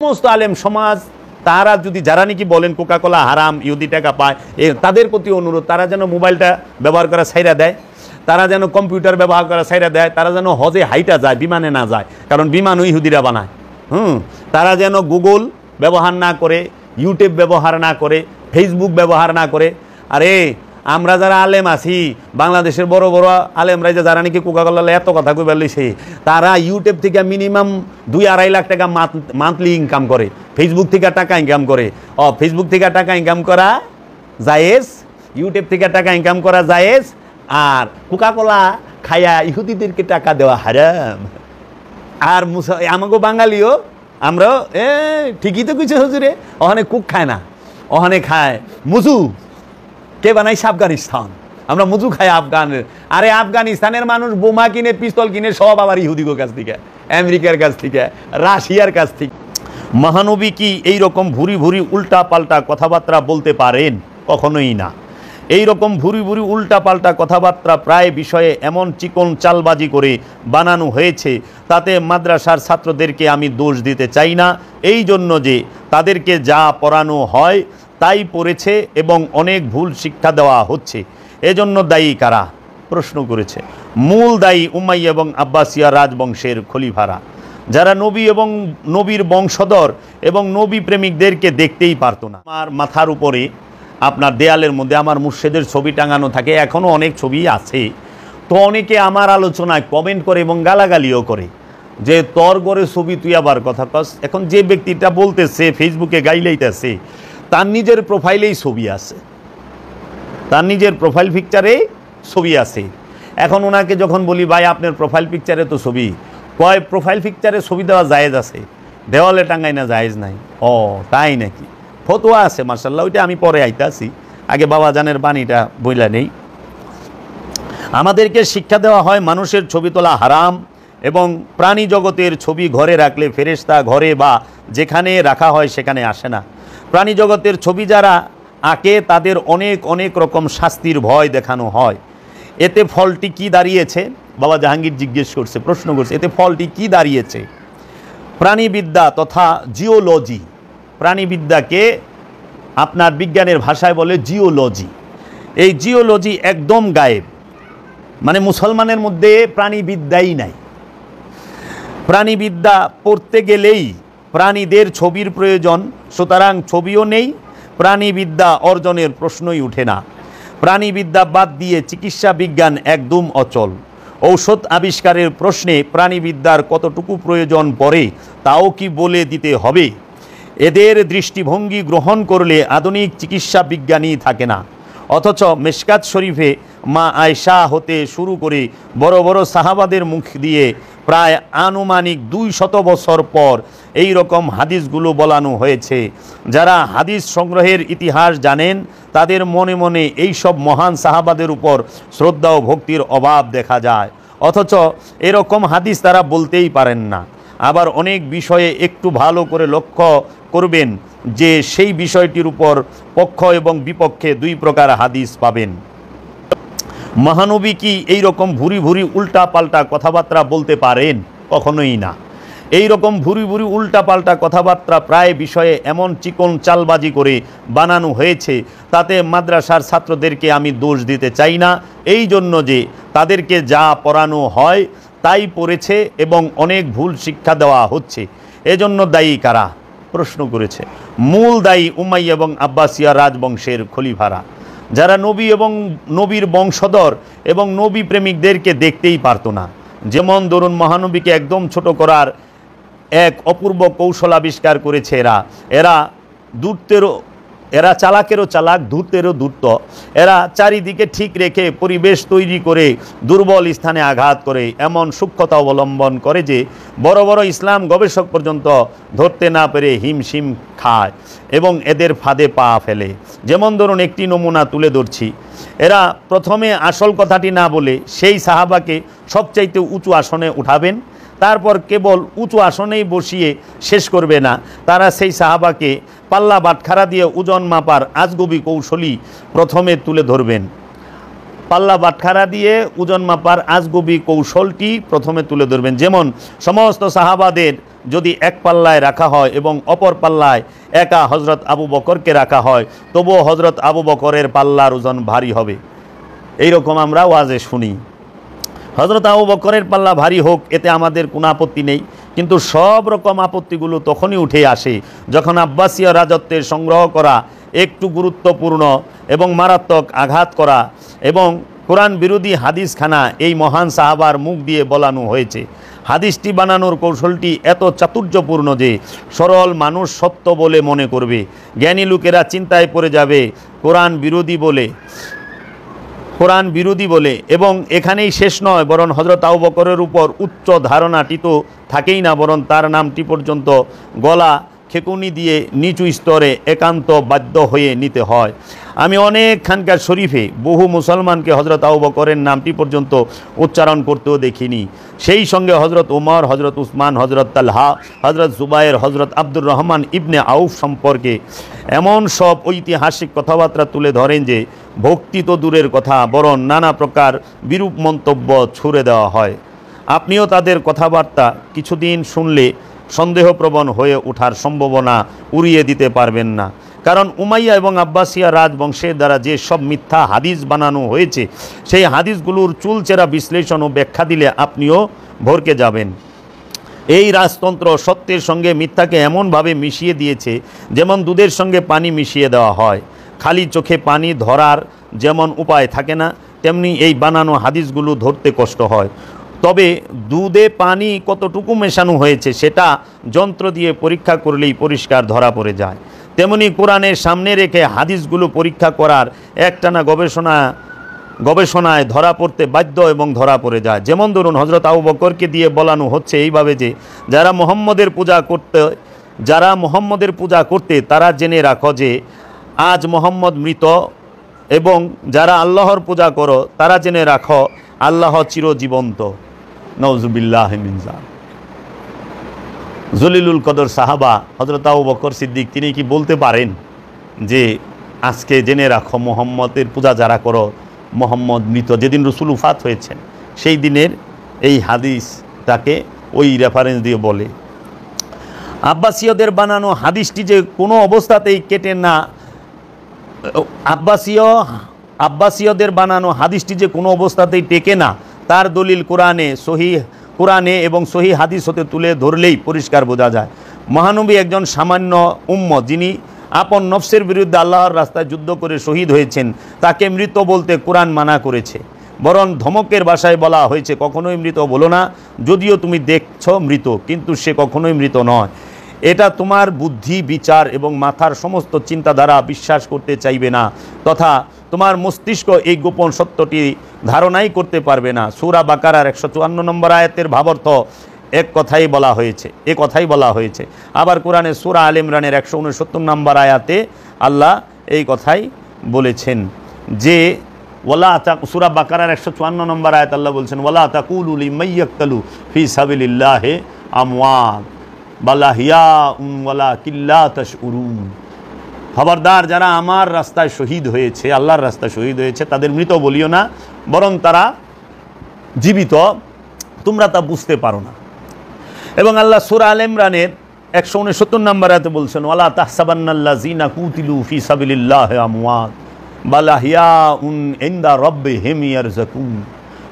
সমস্ত আলেম সমাজ তারা যদি যারা নাকি বলেন কোকা কোলা হারাম, ইহুদি টাকা পায়, তাদের প্রতি অনুরোধ তারা যেন মোবাইলটা ব্যবহার করা ছাইরা দেয়, তারা যেন কম্পিউটার ব্যবহার করা ছাইরা দেয়, তারা যেন হজে হাইটা যায়, বিমানে না যায়, কারণ বিমানও ইহুদিরা বানায়। তারা যেন গুগল ব্যবহার না করে, ইউটিউব ব্যবহার না করে, ফেসবুক ব্যবহার না করে। আরে আমরা যারা আলেম আছি, বাংলাদেশের বড় বড় আলেমরা যে যারা নাকি কোকা কোলা এত কথা কই বলছে, তারা ইউটিউব থেকে মিনিমাম 2-2.5 লাখ টাকা মান্থলি ইনকাম করে, ফেসবুক থেকে টাকা ইনকাম করে। ফেসবুক থেকে টাকা ইনকাম করা জায়েজ, ইউটিউব থেকে টাকা ইনকাম করা জায়েজ, আর কোকা কোলা খায়া ইহুদিদেরকে টাকা দেওয়া হারাম। আর আমাকে বাঙালিও আমরা ঠিকই তো কিছু হুজুরে, ওখানে কুক খায় না, ওখানে খায় মুজু। কে বানাইছে? আফগানিস্তান। আমরা মুজু খাই আফগানের। আরে আফগানিস্তানের মানুষ বোমা কিনে, পিস্তল কিনে সব আবার ইহুদির কাছ থেকে, আমেরিকার কাছ থেকে, রাশিয়ার কাছ থেকে। মহানবী কি এই রকম ভুরি ভুরি উল্টা পাল্টা কথাবার্তা বলতে পারেন? কখনোই না। এই রকম ভুরি ভুরি উল্টা পাল্টা কথাবার্তা প্রায় বিষয়ে এমন চিকন চালবাজি করে বানানো হয়েছে, তাতে মাদ্রাসার ছাত্রদেরকে আমি দোষ দিতে চাই না, এই জন্য যে তাদেরকে যা পড়ানো হয় তাই পড়েছে এবং অনেক ভুল শিক্ষা দেওয়া হচ্ছে। এজন্য দায়ী কারা? প্রশ্ন করেছে। মূল দায়ী উমাইয়া এবং আব্বাসিয়া রাজবংশের খলিফারা, যারা নবী এবং নবীর বংশধর এবং নবী প্রেমিকদেরকে দেখতেই পারত না। আমার মাথার উপরে আপনার দেয়ালের মধ্যে আমার মুর্শিদের ছবি টাঙানো থাকে, এখনও অনেক ছবি আছে। তো অনেকে আমার আলোচনায় কমেন্ট করে এবং গালাগালিও করে যে তোর গড়ে ছবি তুই আবার কথা কস। এখন যে ব্যক্তিটা বলতেছে, ফেসবুকে গাইলাইতেছে, তার নিজের প্রোফাইলেই ছবি আছে, তার নিজের প্রোফাইল পিকচারে ছবি আছে। এখন ওনাকে যখন বলি ভাই আপনার প্রোফাইল পিকচারে তো ছবি, কয় প্রোফাইল পিকচারে ছবি দেওয়া জায়েজ আছে, দেওয়ালে টাঙ্গাই না জায়েজ নাই। ও তাই নাকি? ফতোয়া আছে মার্শাল্লাহ, ওইটা আমি পরে আইতাছি, আগে বাবা জানের বাণীটা বইলা নেই। আমাদেরকে শিক্ষা দেওয়া হয় মানুষের ছবি তোলা হারাম এবং প্রাণী জগতের ছবি ঘরে রাখলে ফেরেশতা ঘরে বা যেখানে রাখা হয় সেখানে আসে না। প্রাণী জগতের ছবি যারা আঁকে তাদের অনেক অনেক রকম শাস্তির ভয় দেখানো হয়। এতে ফলটি কি দাঁড়িয়েছে? বাবা জাহাঙ্গীর জিজ্ঞেস করছে, প্রশ্ন করছে, এতে ফলটি কি দাঁড়িয়েছে? প্রাণীবিদ্যা তথা জিওলজি, প্রাণীবিদ্যাকে আপনার বিজ্ঞানের ভাষায় বলে জিওলজি। এই জিওলজি একদম গায়েব, মানে মুসলমানের মধ্যে প্রাণীবিদ্যাই নাই। প্রাণীবিদ্যা পড়তে গেলেই প্রাণীদের ছবির প্রয়োজন, সুতরাং ছবিও নেই, প্রাণীবিদ্যা অর্জনের প্রশ্নই উঠে না। প্রাণীবিদ্যা বাদ দিয়ে চিকিৎসা বিজ্ঞান একদম অচল। ঔষধ আবিষ্কারের প্রশ্নে প্রাণীবিদ্যার কতটুকু প্রয়োজন পড়ে তাও কি বলে দিতে হবে? এদের দৃষ্টিভঙ্গি গ্রহণ করলে আধুনিক চিকিৎসা বিজ্ঞানই থাকে না। অথচ মিশকাত শরীফে মা আয়েশা হতে শুরু করে বড় বড় সাহাবাদের মুখ দিয়ে প্রায় আনুমানিক 200 বছর পর এই রকম হাদিসগুলো বলানো হয়েছে। যারা হাদিস সংগ্রহের ইতিহাস জানেন তাদের মনে মনে এই সব মহান সাহাবাদের উপর শ্রদ্ধা ও ভক্তির অভাব দেখা যায়, অথচ এরকম হাদিস তারা বলতেই পারেন না। আবার অনেক বিষয়ে একটু ভালো করে লক্ষ্য করবেন যে সেই বিষয়টির উপর পক্ষ এবং বিপক্ষে দুই প্রকার হাদিস পাবেন। মহানবী কি এই রকম ভুরি ভুরি উল্টা পাল্টা কথাবার্তা বলতে পারেন? কখনোই না। এই রকম ভুরি ভুরি উল্টা পাল্টা কথাবার্তা প্রায় বিষয়ে এমন চিকন চালবাজি করে বানানো হয়েছে, তাতে মাদ্রাসার ছাত্রদেরকে আমি দোষ দিতে চাই না, এই জন্য যে তাদেরকে যা পড়ানো হয় তাই পড়েছে এবং অনেক ভুল শিক্ষা দেওয়া হচ্ছে। এজন্য দায়ী কারা? প্রশ্ন করেছে। মূল দায়ী উমাইয়া এবং আব্বাসিয়া রাজবংশের খলিফারা, যারা নবী এবং নবীর বংশধর এবং নবী প্রেমিকদেরকে দেখতেই পারত না। যেমন ধরুন মহানবীকে একদম ছোট করার এক অপূর্ব কৌশল আবিষ্কার করেছে এরা চালাকেরও চালাক, ধূর্তেরও ধূর্ত। এরা চারিদিকে ঠিক রেখে পরিবেশ তৈরি করে দুর্বল স্থানে আঘাত করে এমন সূক্ষ্মতা অবলম্বন করে যে বড় বড় ইসলাম গবেষক পর্যন্ত ধরতে না পেরে হিমশিম খায় এবং এদের ফাঁদে পা ফেলে। যেমন ধরুন একটি নমুনা তুলে ধরছি। এরা প্রথমে আসল কথাটি না বলে সেই সাহাবাকে সবচাইতে উঁচু আসনে উঠাবেন, তারপর কেবল উঁচু আসনেই বসিয়ে শেষ করবে না, তারা সেই সাহাবাকে পাল্লা বাটখারা দিয়ে ওজন মাপার আজগবি কৌশলী প্রথমে তুলে ধরবেন। পাল্লা বাটখারা দিয়ে ওজন মাপার আজগুবি কৌশলটি প্রথমে তুলে ধরবেন। যেমন সমস্ত সাহাবাদের যদি এক পাল্লায় রাখা হয় এবং অপর পাল্লায় একা হজরত আবু বকরকে রাখা হয়, তবুও হজরত আবু বকরের পাল্লার ওজন ভারী হবে। এইরকম আমরা ওয়াজে শুনি। হজরত আবু বকরের পাল্লা ভারী হোক, এতে আমাদের কোনো আপত্তি নেই, কিন্তু সব রকম আপত্তিগুলো তখনই উঠে আসে যখন আব্বাসীয় রাজত্বের সংগ্রহ করা একটু গুরুত্বপূর্ণ এবং মারাত্মক আঘাত করা এবং কোরআন বিরোধী হাদিসখানা এই মহান সাহাবার মুখ দিয়ে বলানো হয়েছে। হাদিসটি বানানোর কৌশলটি এত চাতুর্যপূর্ণ যে সরল মানুষ সত্য বলে মনে করবে, জ্ঞানী লোকেরা চিন্তায় পড়ে যাবে কোরআন বিরোধী বলে। এবং এখানেই শেষ নয়, বরং হজরত আবু বকরের উপর উচ্চ ধারণাটি তো থাকেই না, বরং তার নামটি পর্যন্ত গলা খেকুনি দিয়ে নিচু স্তরে একান্ত বাধ্য হয়ে নিতে হয়। আমি অনেক খানকার শরীফে বহু মুসলমানকে হজরত আবু বকরের নামটি পর্যন্ত উচ্চারণ করতেও দেখিনি। সেই সঙ্গে হজরত উমর, হজরত উসমান, হজরত তালহা, হজরত জুবায়ের, হজরত আব্দুর রহমান ইবনে আউফ সম্পর্কে এমন সব ঐতিহাসিক কথাবার্তা তুলে ধরেন যে ভক্তি তো দূরের কথা, বরং নানা প্রকার বিরূপ মন্তব্য ছুড়ে দেওয়া হয়। আপনিও তাদের কথাবার্তা কিছুদিন শুনলে সন্দেহপ্রবণ হয়ে ওঠার সম্ভাবনা উড়িয়ে দিতে পারবেন না। কারণ উমাইয়া এবং আব্বাসিয়া রাজবংশের দ্বারা যে সব মিথ্যা হাদিস বানানো হয়েছে, সেই হাদিসগুলোর চুলচেরা বিশ্লেষণ ও ব্যাখ্যা দিলে আপনিও ভরকে যাবেন। এই রাজতন্ত্র সত্যের সঙ্গে মিথ্যাকে এমনভাবে মিশিয়ে দিয়েছে যেমন দুধের সঙ্গে পানি মিশিয়ে দেওয়া হয়। খালি চোখে পানি ধরার যেমন উপায় থাকে না, তেমনি এই বানানো হাদিসগুলো ধরতে কষ্ট হয়। তবে দুধে পানি কতটুকু মেশানো হয়েছে সেটা যন্ত্র দিয়ে পরীক্ষা করলেই পরিষ্কার ধরা পড়ে যায়। তেমনি কোরআনের সামনে রেখে হাদিসগুলো পরীক্ষা করার একটানা গবেষণায় ধরা পড়তে বাধ্য এবং ধরা পড়ে যায়। যেমন ধরুন, হজরত আবু বকরকে দিয়ে বলানো হচ্ছে এইভাবে যে যারা মোহাম্মদের পূজা করতে তারা জেনে রাখো যে আজ মোহাম্মদ মৃত, এবং যারা আল্লাহর পূজা করো তারা জেনে রাখো আল্লাহ চিরজীবন্ত। নওজুবিল্লাহ মিন যালিক। জলিলুল কদর সাহাবা হজরত আবু বকর সিদ্দিক তিনি কি বলতে পারেন যে আজকে জেনে রাখো মোহাম্মদের পূজা যারা করো মোহাম্মদ মৃত? যেদিন রসুল উফাত হয়েছেন সেই দিনের এই হাদিসটাকে ওই রেফারেন্স দিয়ে বলে। আব্বাসীয়দের বানানো হাদিসটি যে কোনো অবস্থাতেই কেটে না, আব্বাসীয়দের বানানো হাদিসটি যে কোনো অবস্থাতেই টেকে না, তার দলিল কোরআনে এবং সহি হাদিস হতে তুলে ধরলেই পরিষ্কার বোঝা যায়। মহানবী একজন সামান্য উম্মত, যিনি আপন নফসের বিরুদ্ধে আল্লাহর রাস্তায় যুদ্ধ করে শহীদ হয়েছেন, তাকে মৃত বলতে কোরআন মানা করেছে। বরং ধমকের ভাষায় বলা হয়েছে কখনোই মৃত বলো না, যদিও তুমি দেখছো মৃত, কিন্তু সে কখনোই মৃত নয়। এটা তোমার বুদ্ধি, বিচার এবং মাথার সমস্ত চিন্তাধারা বিশ্বাস করতে চাইবে না, তথা তোমার মস্তিষ্ক এই গোপন সত্যটি ধারণাই করতে পারবে না। সূরা বাকারার 154 নম্বর আয়াতের ভাবার্থ এ কথাই বলা হয়েছে। আবার কোরআনে সূরা আলে ইমরানের 169 নম্বর আয়াতে আল্লাহ এই কথাই বলেছেন যে সূরা বাকারার 154 নম্বর আয়াত আল্লাহ বলছেন, ওয়ালা তাকুলু লিমান ইয়াকতালু ফি সাবিলিল্লাহি আমওয়াত বাল আহইয়াউন ওয়ালাকিন লা তাশউরুন। খবরদার, যারা আমার রাস্তায় শহীদ হয়েছে, আল্লাহর রাস্তায় শহীদ হয়েছে, তাদের মৃত বলিও না, বরং তারা জীবিত, তোমরা তা বুঝতে পারো না। এবং আল্লাহ সূরা আলে ইমরানের 169 নম্বর আয়াতে বলছেন, ওয়ালা তাহসাবান্নাল্লাযিনা কুতিলু ফি সাবিলিল্লাহি আমওয়াত বাল আহইয়াউন ইনদা রাব্বিহিম ইয়ারযাকুন।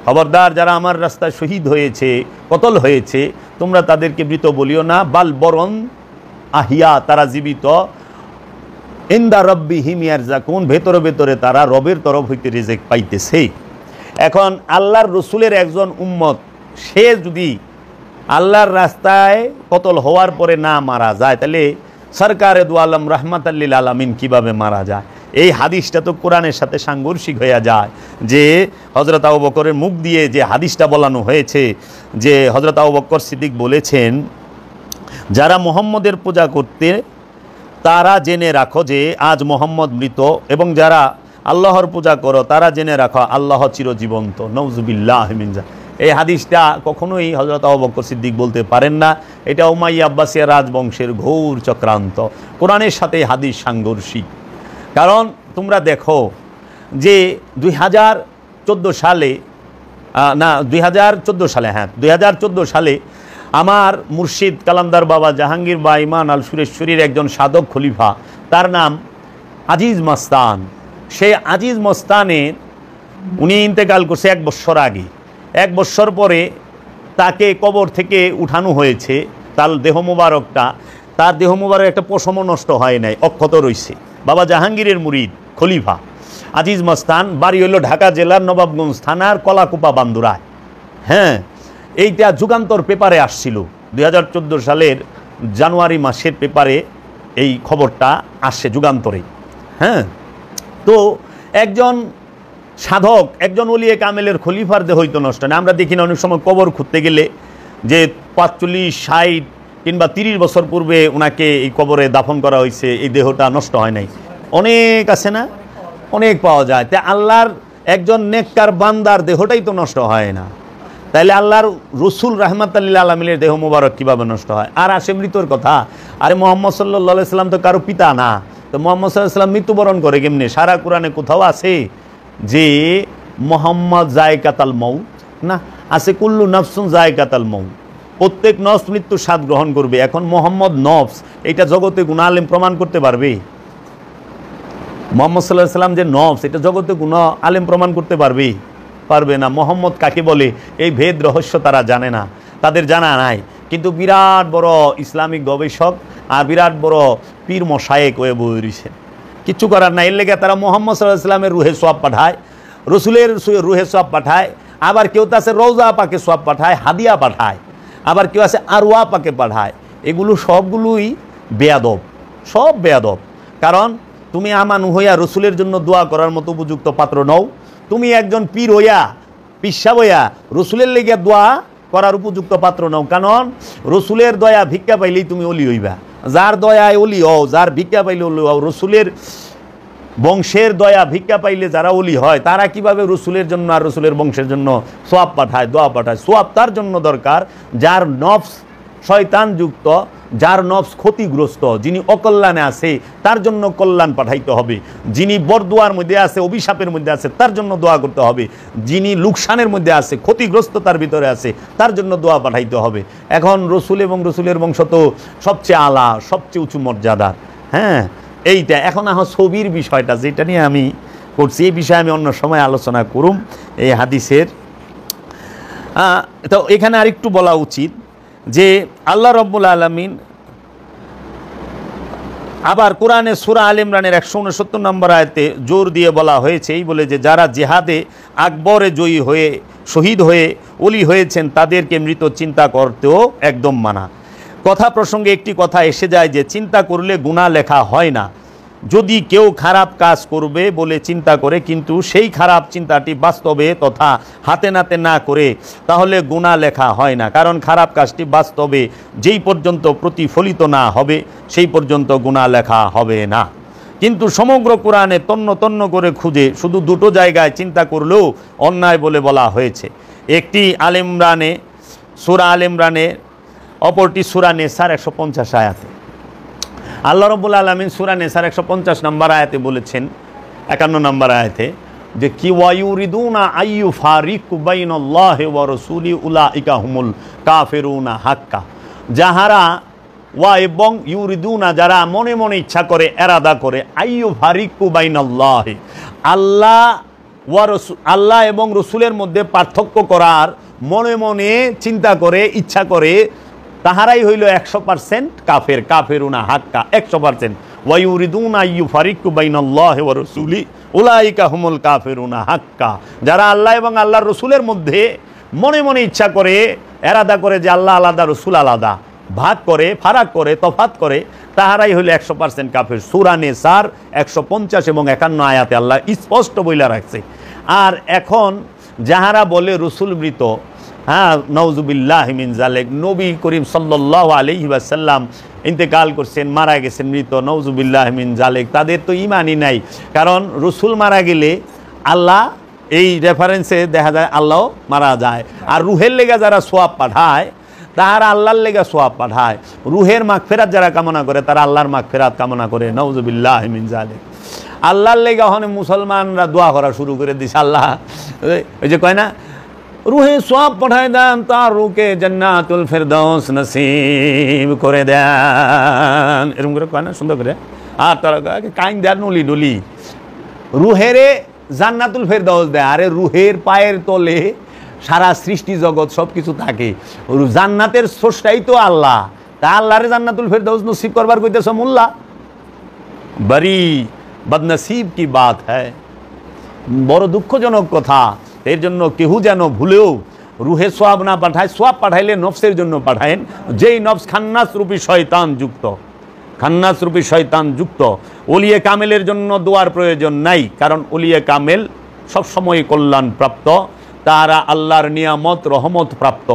খবরদার, যারা আমার রাস্তায় শহীদ হয়েছে, কতল হয়েছে, তোমরা তাদেরকে মৃত বলিও না, বাল বরং আহিয়া, তারা জীবিত, ইনদা রাব্বিহিম ইয়ারযাকুন, ভেতরে ভেতরে তারা রবের তরফ হইতে রিজিক পাইতেছে। এখন আল্লাহর রসুলের একজন উম্মত, সে যদি আল্লাহর রাস্তায় কতল হওয়ার পরে না মারা যায়, তাহলে সরকারে দু আলম রাহমাতাল লিল আলামিন কিভাবে মারা যায়? এই হাদিসটা তো কোরআনের সাথে সাংঘর্ষিক হয়ে যায়। যে হজরত আবু বকরের মুখ দিয়ে যে হাদিসটা বলানো হয়েছে, যে হজরত আবু বকর সিদ্দিক বলেছেন, যারা মুহাম্মদের পূজা করতে তারা জেনে রাখো যে আজ মোহাম্মদ মৃত, এবং যারা আল্লাহর পূজা করো তারা জেনে রাখো আল্লাহ চিরজীবন্ত। নওজুবিল্লাহ মিন যালিক। এই হাদিসটা কখনোই হযরত আবু বকর সিদ্দিক বলতে পারেন না। এটা উমাইয়া আব্বাসিয়া রাজবংশের ঘোর চক্রান্ত। কোরআনের সাথে হাদিস সাংঘর্ষিক। কারণ তোমরা দেখো যে সালে না 2014 সালে, হ্যাঁ 2014 সালে আমার মুর্শিদ কালান্দার বাবা জাহাঙ্গীর বা ইমান আল সুরেশ্বরীর একজন সাধক খলিফা, তার নাম আজিজ মস্তান। সেই আজিজ মস্তানের উনি ইন্তেকাল করছে 1 বছর আগে। 1 বছর পরে তাকে কবর থেকে উঠানো হয়েছে। তার দেহ মুবারকটা, তার দেহ মুবারক একটা পশমও নষ্ট হয় নাই, অক্ষত রয়েছে। বাবা জাহাঙ্গীরের মুরিদ খলিফা আজিজ মস্তান, বাড়ি হইল ঢাকা জেলার নবাবগঞ্জ থানার কলাকুপা বান্দুরায়। হ্যাঁ, এইটা যুগান্তর পেপারে আসছিল 2014 সালের জানুয়ারি মাসের পেপারে এই খবরটা আসছে যুগান্তরে। হ্যাঁ, তো একজন সাধক, একজন ওলিয়ে কামেলের খলিফার দেহ হইতো নষ্ট না। আমরা দেখি না অনেক সময় কবর খুঁজতে গেলে যে 45, 60 কিংবা 30 বছর পূর্বে ওনাকে এই কবরে দাফন করা হয়েছে, এই দেহটা নষ্ট হয় নাই। অনেক আছে না, অনেক পাওয়া যায়। তাই আল্লাহর একজন নেককার বান্দার দেহটাই তো নষ্ট হয় না, তাইলে আল্লাহর রসুল রাহমাতুল্লিল আলামিনের দেহ মুবারক কীভাবে নষ্ট হয়? আর আসে মৃত্যুর কথা। আরে মোহাম্মদ সাল্লাল্লাহু আলাইহি সাল্লাম তো কারো পিতা না, তো মোহাম্মদ সাল্লাল্লাহু আলাইহি সাল্লাম মৃত্যুবরণ করে কেমনে? সারা কোরআনে কোথাও আছে যে মোহাম্মদ জায়কাতাল মউত? না, আছে কুল্লু নাফসুন জায়কাতাল মউত, প্রত্যেক নফস মৃত্যুর স্বাদ গ্রহণ করবে। এখন মোহাম্মদ নফস, এটা জগতে গুণ আলেম প্রমাণ করতে পারবে? মোহাম্মদ সাল্লাল্লাহু আলাইহি সাল্লাম যে নফস, এটা জগতে গুণ আলেম প্রমাণ করতে পারবে? পারবে না। মোহাম্মদ কাকে বলে এই ভেদ রহস্য তারা জানে না, তাদের জানা নাই। কিন্তু বিরাট বড় ইসলামিক গবেষক আর বিরাট বড় পীর মশায়েক হয়ে বই রয়েছে, কিচ্ছু করার নাই। এর লেগে তারা মোহাম্মদ সাল্লাল্লাহু আলাইহি সাল্লামের রুহে সোয়াব পাঠায়, রসুলের রুহে সোয়াব পাঠায়, আবার কেউ তো আছে রওজা পাকে সোয়াব পাঠায়, হাদিয়া পাঠায়, আবার কেউ আছে আরওয়া পাকে পাঠায়। এগুলো সবগুলোই বেয়াদব, সব বেয়াদব। কারণ তুমি আমানু হইয়া রসুলের জন্য দোয়া করার মতো উপযুক্ত পাত্র নও। তুমি একজন পীর হইয়া, পিসা হইয়া রসুলের লেগে দোয়া করার উপযুক্ত পাত্র নও। কারণ রসুলের দয়া ভিক্ষা পাইলেই তুমি অলি হইবা। যার দয়ায় অলি হও, যার ভিক্ষা পাইলে অলি হও, রসুলের বংশের দয়া ভিক্ষা পাইলে যারা অলি হয়, তারা কিভাবে রসুলের জন্য আর রসুলের বংশের জন্য সোয়াব পাঠায়, দোয়া পাঠায়? সোয়াব তার জন্য দরকার যার নফস শয়তানযুক্ত, যার নফস ক্ষতিগ্রস্ত, যিনি অকল্যাণে আছে, তার জন্য কল্যাণ পাঠাইতে হবে। যিনি বরদোয়ার মধ্যে আছে, অভিশাপের মধ্যে আছে, তার জন্য দোয়া করতে হবে। যিনি লুকসানের মধ্যে আছে, ক্ষতিগ্রস্ততার ভিতরে আছে, তার জন্য দোয়া পাঠাইতে হবে। এখন রসুল এবং রসুলের বংশ তো সবচেয়ে আলা, সবচেয়ে উঁচু মর্যাদার। হ্যাঁ, এইটা এখন ছবির বিষয়টা যেটা নিয়ে আমি করছি, এই বিষয়ে আমি অন্য সময় আলোচনা করুম এই হাদিসের। তো এখানে আরেকটু বলা উচিত যে আল্লাহ রাব্বুল আলামিন আবার কোরআনে সূরা আলে ইমরানের 169 নম্বর আয়াতে জোর দিয়ে বলা হয়েছে, এই বলে যে যারা জিহাদে আকবরে জয়ী হয়ে শহীদ হয়ে ওলি হয়েছেন তাদেরকে মৃত চিন্তা করতেও একদম মানা। কথা প্রসঙ্গে একটি কথা এসে যায় যে চিন্তা করলে গুনাহ লেখা হয় না। যদি কেউ খারাপ কাজ করবে বলে চিন্তা করে কিন্তু সেই খারাপ চিন্তাটি বাস্তবে তথা হাতে নাতে না করে, তাহলে গুনাহ লেখা হয় না। কারণ খারাপ কাজটি বাস্তবে যেই পর্যন্ত প্রতিফলিত না হবে সেই পর্যন্ত গুনাহ লেখা হবে না। কিন্তু সমগ্র কোরআনে তন্ন তন্ন করে খুঁজে শুধু দুটো জায়গায় চিন্তা করলেও অন্যায় বলে বলা হয়েছে। একটি আলে ইমরানে, সূরা আলে ইমরানে, অপরটি সূরা নেসার 150 আয়াতে। আল্লাহ রাব্বুল আলামিন সূরা নেসার 150 নম্বর আয়াতে বলেছেন, 51 নম্বর আয়াতে, যে কি ওয়ায়ুরিদুনা আইয়ু ফারিকু বাইনাল্লাহি ওয়া রাসূলি উলাইকা হুমুল কাফিরুনা হাক্কা। যাহারা ওয়া এবং ইউরিদুনা, যারা মনে মনে ইচ্ছা করে, এরাদা করে, আইয়ু ফারিকু বাইনাল্লাহি, আল্লাহ ওয়া রাসূল, আল্লাহ এবং রসুলের মধ্যে পার্থক্য করার মনে মনে চিন্তা করে, ইচ্ছা করে, তাহারাই হইল 100% কাফের, কাফেরুনা হাক্কা 100%। ওয়ায়ুরিদুনা ইউফারিকু বাইনাল্লাহি ওয়া রাসূলি উলাইকা হুমুল কাফিরুনা হাক্কা। যারা আল্লাহ এবং আল্লাহর রসুলের মধ্যে মনে মনে ইচ্ছা করে, এরাদা করে যে আল্লাহ আলাদা রসুল আলাদা, ভাগ করে, ফারাক করে, তফাত করে, তাহারাই হইল 100% কাফের। সূরা নেসার 150 এবং 51 আয়াতে আল্লাহ স্পষ্ট বইলা রাখছে। আর এখন যাহারা বলে রসুল মৃত, হ্যাঁ, নাউজুবিল্লাহি মিন যালিক, নবী করিম সাল্লাল্লাহু আলাইহি ওয়াসাল্লাম ইন্তেকাল করছেন, মারা গেছেন মৃত, নাউজুবিল্লাহি মিন যালিক, তাদের তো ঈমানই নাই। কারণ রসুল মারা গেলে আল্লাহ, এই রেফারেন্সে দেখা যায় আল্লাহ মারা যায়। আর রুহের লেগা যারা সোয়াব পাঠায় তাহারা আল্লাহর লেগা সোয়াব পাঠায়। রুহের মাগফিরাত যারা কামনা করে তারা আল্লাহর মাগফিরাত কামনা করে, নাউজুবিল্লাহি মিন যালিক। আল্লাহর লেগে হনে মুসলমানরা দোয়া করা শুরু করে দিছে। আল্লাহ ওই যে কয় না, রুহে সওয়াব পাঠায় দেন, তার রুকে জান্নাতুল ফেরদাউস নসিব করে দেন, এরকম করে কয় না সুন্দর করে। আর তারা কাইন দেন নলি ডলি, রুহেরে জান্নাতুল ফেরদাউস দেয়। আরে রুহের পায়ের তলে সারা সৃষ্টি জগৎ সব কিছু থাকে, জান্নাতের স্রষ্টাই তো আল্লাহ, তা আল্লাহরে জান্নাতুল ফেরদাউস নসিব করবার কইতেছ মোল্লা? বড়ি বদনসিব কি বাত হ্যায়, বড় দুঃখজনক কথা। এর জন্য কেহু যেন ভুলেও রুহে সোয়াব না পাঠায়। সোয়াব পাঠাইলে নফসের জন্য পাঠায়েন, যেই নফস খান্নাস রূপী শয়তান যুক্ত, খান্নাস রূপী শয়তান যুক্ত। ওলিয়ে কামেলের জন্য দোয়ার প্রয়োজন নাই, কারণ ওলিয়ে কামেল সবসময় কল্যাণ প্রাপ্ত, তারা আল্লাহর নিয়ামত রহমত প্রাপ্ত,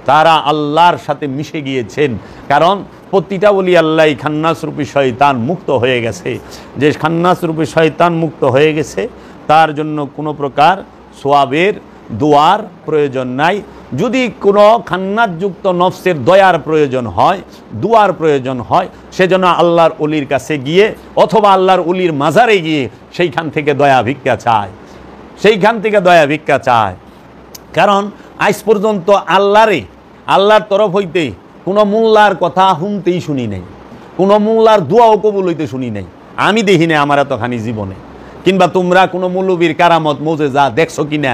তারা আল্লাহর সাথে মিশে গিয়েছেন। কারণ প্রতিটা ওলি আল্লাহ খান্নাস রূপী শয়তান মুক্ত হয়ে গেছে। যে খান্নাস রূপী শয়তান মুক্ত হয়ে গেছে তার জন্য কোনো প্রকার সোয়াবের দোয়ার প্রয়োজন নাই। যদি কোনো খান্নাতযুক্ত নফসের দয়ার প্রয়োজন হয়, দোয়ার প্রয়োজন হয়, সেজন্য আল্লাহর অলির কাছে গিয়ে অথবা আল্লাহর অলির মাজারে গিয়ে সেইখান থেকে দয়া ভিক্ষা চায়, সেইখান থেকে দয়া ভিক্ষা চায়। কারণ আজ পর্যন্ত আল্লাহর তরফ হইতে কোনো মোল্লার কথা শুনতেই শুনি নাই, কোনো মোল্লার দোয়াও কবুল হইতে শুনি নাই, আমি দেখি না আমার এতখানি জীবনে। কিংবা তোমরা কোনো মৌলবীর কারামত মোজেজা দেখছো কিনা,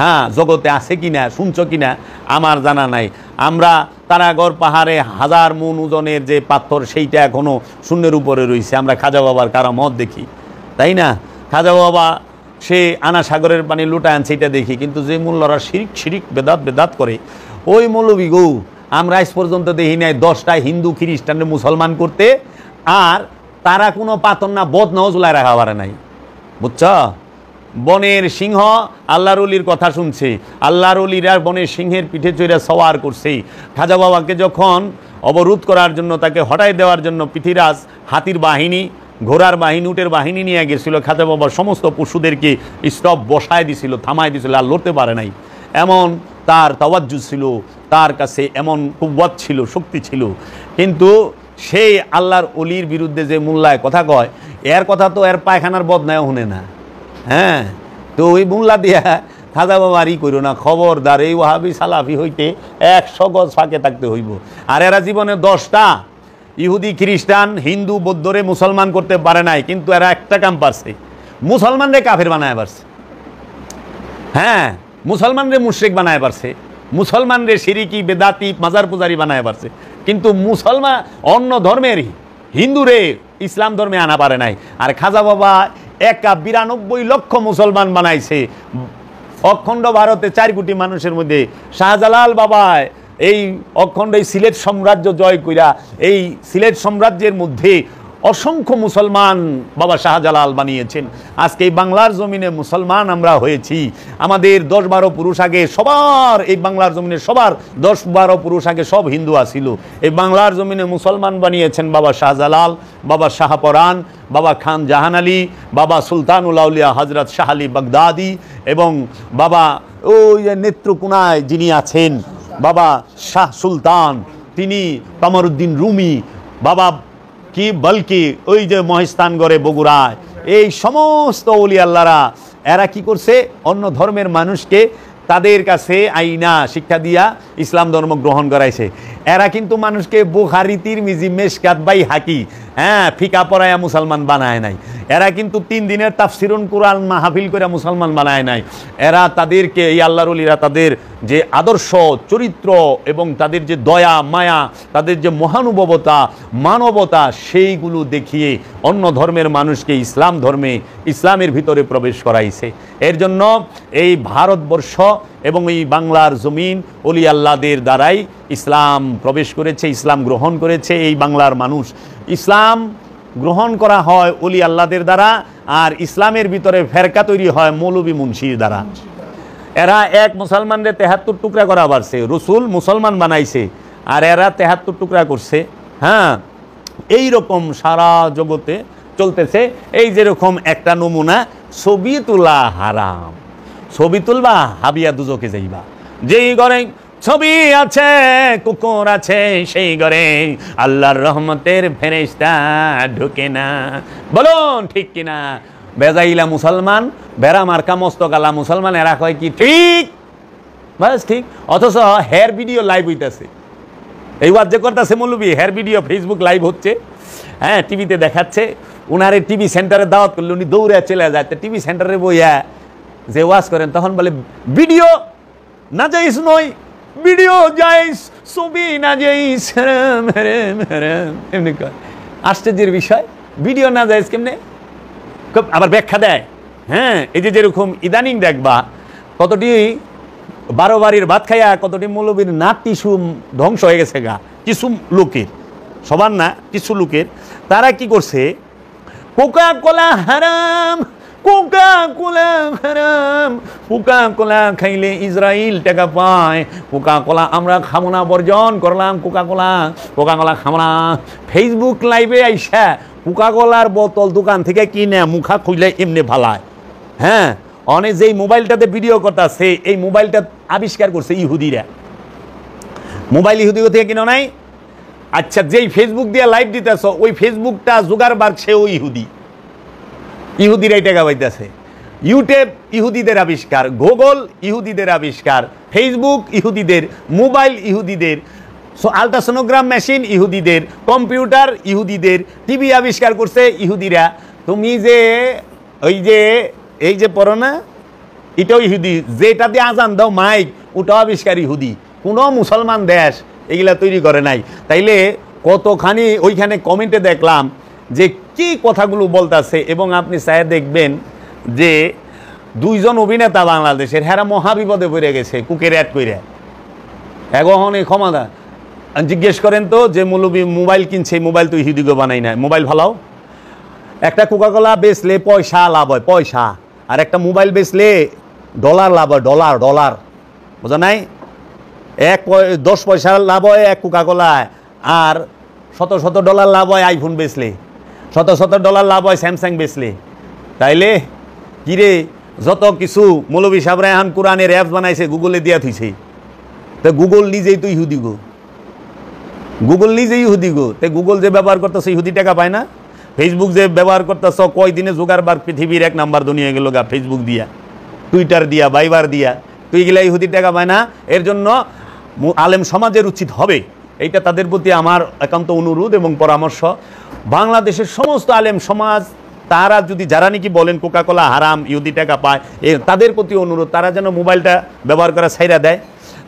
হ্যাঁ জগতে আছে কিনা, শুনছো কিনা, আমার জানা নাই। আমরা তারাগড় পাহাড়ে 1000 মন ওজনের যে পাথর, সেইটা এখনো শূন্যের উপরে রয়েছে। আমরা খাজা বাবার কারামত দেখি, তাই না? খাজা বাবা সে আনা সাগরের পানি লুটায়ন সেইটা দেখি, কিন্তু যে মোল্লারা শিরিক বেদাত করে, ওই মৌলবী গৌ আমরা আজ পর্যন্ত দেখি নাই 10টা হিন্দু খ্রিস্টানকে মুসলমান করতে, আর তারা কোনো পাথর না বদ নাও জুলাই রাখা পারে নাই, বুঝছ? বনের সিংহ আল্লাহর অলির কথা শুনছে, আল্লাহর অলিরা বনের সিংহের পিঠে চড়ে সওয়ার করছে। খাজা বাবাকে যখন অবরোধ করার জন্য, তাকে হটাই দেওয়ার জন্য পৃথিবীরাজ হাতির বাহিনী, ঘোড়ার বাহিনী, উটের বাহিনী নিয়ে গেছিল, খাজা বাবা সমস্ত পশুদেরকে স্টপ বসায় দিছিল, থামায় দিছিল, আর লড়তে পারে নাই। এমন তার তাওয়াজ্জু ছিল, তার কাছে এমন কুওয়াত ছিল, শক্তি ছিল। কিন্তু সেই আল্লাহর অলির বিরুদ্ধে যে মোল্লায় কথা কয়, এর কথা তো এর পায়খানার বদনায় শুনে না। হ্যাঁ, তো ওই মোল্লা দিয়া খাজা বাবা ই করো না, খবরদার। এই ওয়াহাবি সালাফি হইতে 100 গজ ফাঁকে থাকতে হইব। আর এরা জীবনে 10টা ইহুদি খ্রিস্টান হিন্দু বৌদ্ধরে মুসলমান করতে পারে নাই, কিন্তু এরা একটা কাম পারছে, মুসলমানরে কাফের বানায় পারছে। হ্যাঁ, মুসলমানরে মুশরিক বানায় পারছে, মুসলমানরে শিরিকি বেদাতি মাজার পূজারি বানায় পারছে। কিন্তু মুসলমান অন্য ধর্মের হিন্দুরে ইসলাম ধর্মে আনা পারে নাই। আর খাজা বাবা 92 লক্ষ মুসলমান বানাইছে অখণ্ড ভারতে 4 কোটি মানুষের মধ্যে। শাহজালাল বাবা এই অখণ্ড এই সিলেট সাম্রাজ্য জয় কইরা এই সিলেট সাম্রাজ্যের মধ্যে অসংখ্য মুসলমান বাবা শাহজালাল বানিয়েছেন। আজকে এই বাংলার জমিনে মুসলমান আমরা হয়েছি। আমাদের 10-12 পুরুষ আগে সবার, এই বাংলার জমিনে সবার 10-12 পুরুষ আগে সব হিন্দু আসিল। এই বাংলার জমিনে মুসলমান বানিয়েছেন বাবা শাহজালাল, বাবা শাহপরান, বাবা খান জাহান আলী, বাবা সুলতানুল আউলিয়া হজরত শাহ আলী বাগদাদি, এবং বাবা ওই নেত্রকোনায় যিনি আছেন বাবা শাহ সুলতান, তিনি কামরুদ্দিন রুমি, বাবা কি বলকি ওই যে মহেস্তানগড়ে বগুড়ায়, এই সমস্ত ওলি আল্লাহরা এরা কি করছে, অন্য ধর্মের মানুষকে তাদের কাছে আইনা শিক্ষা দিয়া ইসলাম ধর্ম গ্রহণ করাইছে। এরা কিন্তু মানুষকে বুখারী, তিরমিজি, মেশকাত, বাইহাকি ফিকা পড়ায়া মুসলমান বানায় নাই। এরা কিন্তু 3 দিনের তাফসিরুল কুরআন মাহফিল করে মুসলমান বানায় নাই। এরা তাদেরকে, এই আল্লাহর ওলিরা তাদের যে আদর্শ চরিত্র এবং তাদের যে দয়া মায়া, তাদের যে মহানুভবতা মানবতা, সেইগুলো দেখিয়ে অন্য ধর্মের মানুষকে ইসলাম ধর্মে, ইসলামের ভিতরে প্রবেশ করাইছে। এর জন্য এই ভারতবর্ষ এবং এই বাংলার জমিন ওলি আল্লাহদের দ্বারাই ইসলাম প্রবেশ করেছে, ইসলাম গ্রহণ করেছে এই বাংলার মানুষ। ইসলাম গ্রহণ করা হয় ওলি আল্লাহদের দ্বারা, আর ইসলামের ভিতরে ফেরকা তৈরি হয় মৌলবী মুন্সির দ্বারা। এরা এক মুসলমানদের 73 টুকরা করা পারছে, রসুল মুসলমান বানাইছে, আর এরা 73 টুকরা করছে। হ্যাঁ, এই রকম সারা জগতে চলতেছে। এই যেরকম একটা নমুনা, ছবি তোলা হারাম, ছবি তুলবা হাবিয়া দুজকে যাইবা। যেই ঘরে ছবি আছে কুকুর আছে, সেই ঘরে আল্লাহর রহমতের ফেরেশতা ঢুকে না। বলুন ঠিক কিনা? বেজাইলা মুসলমান, বেড়া মার্কা মস্তকালা মুসলমান, এরা কয় কি ঠিক, বাস ঠিক। অথচ হেয়ার ভিডিও লাইভ হইতেছে, এই ওয়াজ যে করতেছে মৌলবি, হেয়ার ভিডিও ফেসবুক লাইভ হচ্ছে, হ্যাঁ, টিভিতে দেখাচ্ছে। উনারে টিভি সেন্টারে দাওয়াত করলে উনি দৌড়ে চলে যায়, টিভি সেন্টারে বইয়া যে ওয়াজ করেন তখন বলে ভিডিও না যাইস নয়, ভিডিও যাইস, ছবি না যাইস, এমনি কয়। আশ্চর্যের বিষয়, ভিডিও না যাইস কেমনে, আবার ব্যাখ্যা দেয়। হ্যাঁ, এই যে যেরকম ইদানিং দেখবা কতটি 12 বাড়ির ভাত খাইয়া কতটি মৌলবীর নাক টিস্যু ধ্বংস হয়ে গেছে গা, কিছু লোকের, সবার না, কিছু লোকের। তারা কি করছে, কোকা কোলা হারাম, কোকা কোলা হারাম, কোকা কোলা খাইলে ইসরায়েল টাকা পায়, কোকা কোলা আমরা খাবো না, বর্জন করলাম কোকা কোলা, কোকা কোলা খাবো না। ফেসবুক লাইভে আইসা কোকা কোলার বোতল দোকান থেকে কিনে মুখা খুইলে এমনি ভালায়। হ্যাঁ, অনেক যেই মোবাইলটাতে ভিডিও করতেছে, এই মোবাইলটা আবিষ্কার করছে ইহুদিরা। মোবাইল ইহুদি থেকে কিনো নাই? আচ্ছা, যেই ফেসবুক দিয়ে লাইভ দিতেছ ওই ফেসবুকটা জুগারবার্গ, সেও ইহুদি, ইহুদিরাই টাকা পাইতেছে। ইউটিউব ইহুদিদের আবিষ্কার, গুগল ইহুদিদের আবিষ্কার, ফেসবুক ইহুদিদের, মোবাইল ইহুদিদের, আলট্রাসোনোগ্রাম মেশিন ইহুদিদের, কম্পিউটার ইহুদিদের, টিভি আবিষ্কার করছে ইহুদিরা। তুমি যে ওই যে এই যে পড়ো না, এটাও ইহুদি। যেটা দিয়ে আজান দাও মাইক, ওটাও আবিষ্কার ইহুদি। কোনো মুসলমান দেশ এগুলা তৈরি করে নাই। তাইলে কতখানি ওইখানে কমেন্টে দেখলাম যে কি কথাগুলো বলতেছে। এবং আপনি চাই দেখবেন যে 2 জন অভিনেতা বাংলাদেশের, হেরা মহাবিপদে পড়ে গেছে কুকের অ্যাড করে। এখন এই ক্ষমতা জিজ্ঞেস করেন তো, যে মৌলবী মোবাইল কিনছে, মোবাইল তো ইহুদিকে বানাই না, মোবাইল ভালাও। একটা কোকাকোলা বেচলে পয়সা লাভ হয়, পয়সা। আর একটা মোবাইল বেচলে ডলার লাভ হয়, ডলার, ডলার, বোঝা নাই? 10 পয়সা লাভ হয় এক কোকাকোলায়, আর শত ডলার লাভ হয় আইফোন বেচলে, শত ডলার লাভ হয় স্যামসাং বেচলে। তাইলে কিরে, যত কিছু মৌলবী সাহেবরা এখন কোরআনের অ্যাপস বানাইছে, গুগলে দিয়া থইছে। তো গুগল নিজেই তো ইহুদি গো, গুগল নিজেই ইহুদি গো। তো গুগল যে ব্যবহার করতেছে ইহুদি টাকা পায় না? ফেসবুক যে ব্যবহার করতেছ, কয়দিনে জুগারবার্গ পৃথিবীর 1 নাম্বার দুনিয়া গেল গা, ফেসবুক দিয়া, টুইটার দিয়া, ভাইবার দিয়া। তো এইগুলা ইহুদি টাকা পায় না? এর জন্য আলেম সমাজের উচিত হবে, এইটা তাদের প্রতি আমার একান্ত অনুরোধ এবং পরামর্শ, বাংলাদেশের সমস্ত আলেম সমাজ, তারা যদি, যারা নাকি বলেন কোকা কোলা হারাম, ইহুদি টাকা পায়, তাদের প্রতি অনুরোধ, তারা যেন মোবাইলটা ব্যবহার করা ছাইরা দেয়,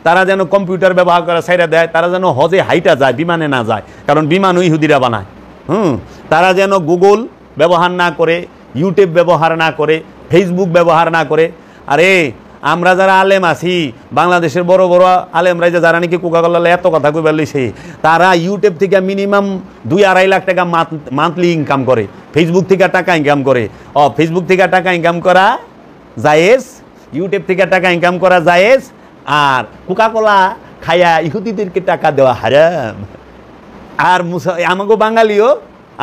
তারা যেন কম্পিউটার ব্যবহার করা ছাইরা দেয়, তারা যেন হজে হাইটা যায়, বিমানে না যায়, কারণ বিমানও ইহুদিরা বানায়। তারা যেন গুগল ব্যবহার না করে, ইউটিউব ব্যবহার না করে, ফেসবুক ব্যবহার না করে। আরে আমরা যারা আলেম আছি, বাংলাদেশের বড় বড় আলেমরা যে যারা নাকি কোকাকোলা এত কথা কই বলছে, তারা ইউটিউব থেকে মিনিমাম 2-2.5 লাখ টাকা মান্থলি ইনকাম করে, ফেসবুক থেকে টাকা ইনকাম করে। ফেসবুক থেকে টাকা ইনকাম করা জায়েজ, ইউটিউব থেকে টাকা ইনকাম করা জায়েজ, আর কোকাকোলা খায়া ইহুদিদেরকে টাকা দেওয়া হারাম। আর আমাকে বাঙালিও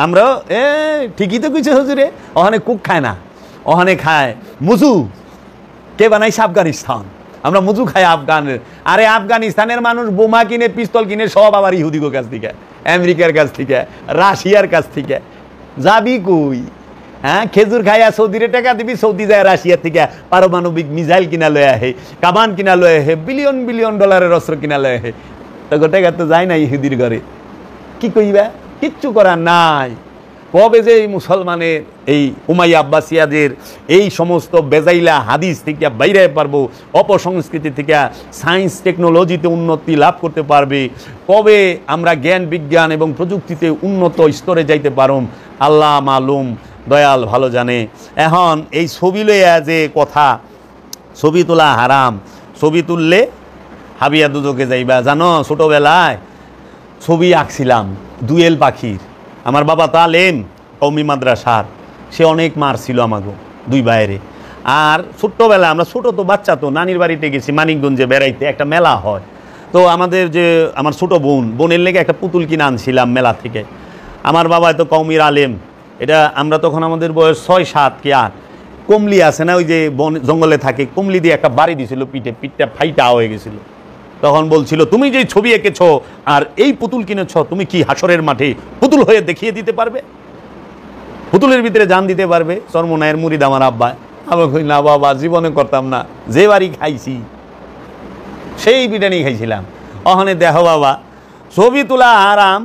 আমরা ঠিকই তো কিছু হুজুরে, ওখানে কুক খায় না, ওখানে খায় মুজু। কে বানাইছে? আফগানিস্তান। আমরা মুজু খাই আফগানের। আরে আফগানিস্তানের মানুষ বোমা কিনে, পিস্তল কিনে সব আবার ইহুদিগোর কাছ থেকে, আমেরিকার কাছ থেকে, রাশিয়ার কাছ থেকে। যাবি কই? হ্যাঁ, খেজুর খাইয়া সৌদিরে টাকা দিবি, সৌদি যায় রাশিয়ার থেকে পারমাণবিক মিসাইল কিনা লয়ে আহে, কাবান কিনা লয়ে আহে, বিলিয়ন বিলিয়ন ডলারের অস্ত্র কিনা লয়ে আহে। তো টাকা তো যায় না ইহুদির ঘরে। কি কইবা? কিচ্ছু করার নাই। কবে যে এই মুসলমানের, এই উমাইয়া আব্বাসিয়াদের এই সমস্ত বেজাইলা হাদিস থেকে বাইরে পারবো, অপসংস্কৃতি থেকে সায়েন্স টেকনোলজিতে উন্নতি লাভ করতে পারবে, কবে আমরা জ্ঞান বিজ্ঞান এবং প্রযুক্তিতে উন্নত স্তরে যাইতে পারুম, আল্লাহ মালুম, দয়াল ভালো জানে। এখন এই ছবি লইয়া যে কথা, ছবি তোলা হারাম, ছবি তুললে হাবিয়া দুজকে যাইবা। জানো, ছোটোবেলায় ছবি আঁকছিলাম দুয়েল পাখির। আমার বাবা তো আলেম, কওমি মাদ্রাসার, সে অনেক মারছিল আমাকে 2 বাইরে। আর ছোট্টবেলা আমরা, ছোটো তো বাচ্চা, তো নানির বাড়িতে গেছি মানিকগঞ্জে বেড়াইতে, একটা মেলা হয়। তো আমাদের যে আমার ছোটো বোনের লেগে একটা পুতুল কিনে আনছিলাম মেলা থেকে। আমার বাবা তো কওমির আলেম, এটা আমরা তখন আমাদের বয়স 6-7 কি 8। কমলি আছে না, ওই যে বন জঙ্গলে থাকে, কমলি দিয়ে একটা বাড়ি দিয়েছিল পিঠে, পিঠটা ফাইটা হয়ে গেছিল। তখন বলছিল, তুমি যে ছবি এঁকেছ আর এই পুতুল কিনেছ, তুমি কি হাসরের মাঠে পুতুল হয়ে দেখিয়ে দিতে পারবে? পুতুলের ভিতরে জান দিতে পারবে চরমনায়ের মুরিদ আমার আব্বা। আবার কই না বাবা, জীবনে করতাম না, যে বাড়ি খাইছি সেই বিরিয়ানি খাইছিলাম। ওখানে দেখো বাবা, ছবি তোলা আরাম,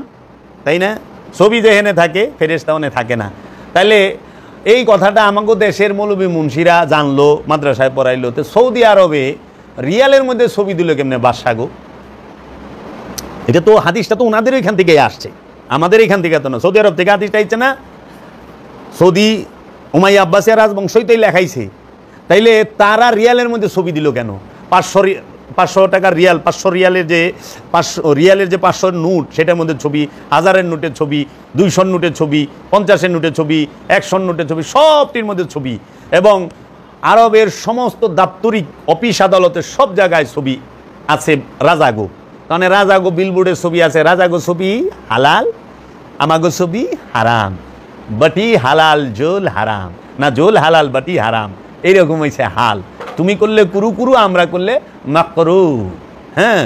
তাই না? ছবি যেখানে থাকে ফেরেশতা ওখানে থাকে না। তাইলে এই কথাটা আমাকে দেশের মৌলবী মুন্সিরা জানলো, মাদ্রাসায় পড়াইলো। তো সৌদি আরবে রিয়ালের মধ্যে ছবি দিল কেমনে বাদশাগো? এটা তো হাদিসটা তো ওনাদের এখান থেকে আসছে, আমাদের এখান থেকে তো না। সৌদি আরব থেকে হাদিসটা আইছে না, সৌদি উমাইয়া আব্বাসিয়া রাজবংশই তাই লেখাইছে। তাইলে তারা রিয়ালের মধ্যে ছবি দিল কেন? 500 টাকার রিয়াল, 500 রিয়ালের যে 500 রিয়ালের যে 500 নোট, সেটার মধ্যে ছবি, 1000-এর নোটের ছবি, 200 নোটের ছবি, 50-এর নোটের ছবি, 100 নোটের ছবি, সবটির মধ্যে ছবি। এবং আরবের সমস্ত দাপ্তরিক অফিস আদালতের সব জায়গায় ছবি আছে রাজাগো। কারণ রাজাগো বিলবোর্ডের ছবি আছে, রাজাগো ছবি হালাল, আমাগো ছবি হারাম। বাটি হালাল জোল হারাম, না জোল হালাল বাটি হারাম, এইরকম হয়েছে হাল। তুমি করলে কুরু কুরু, আমরা করলে মাকরু। হ্যাঁ,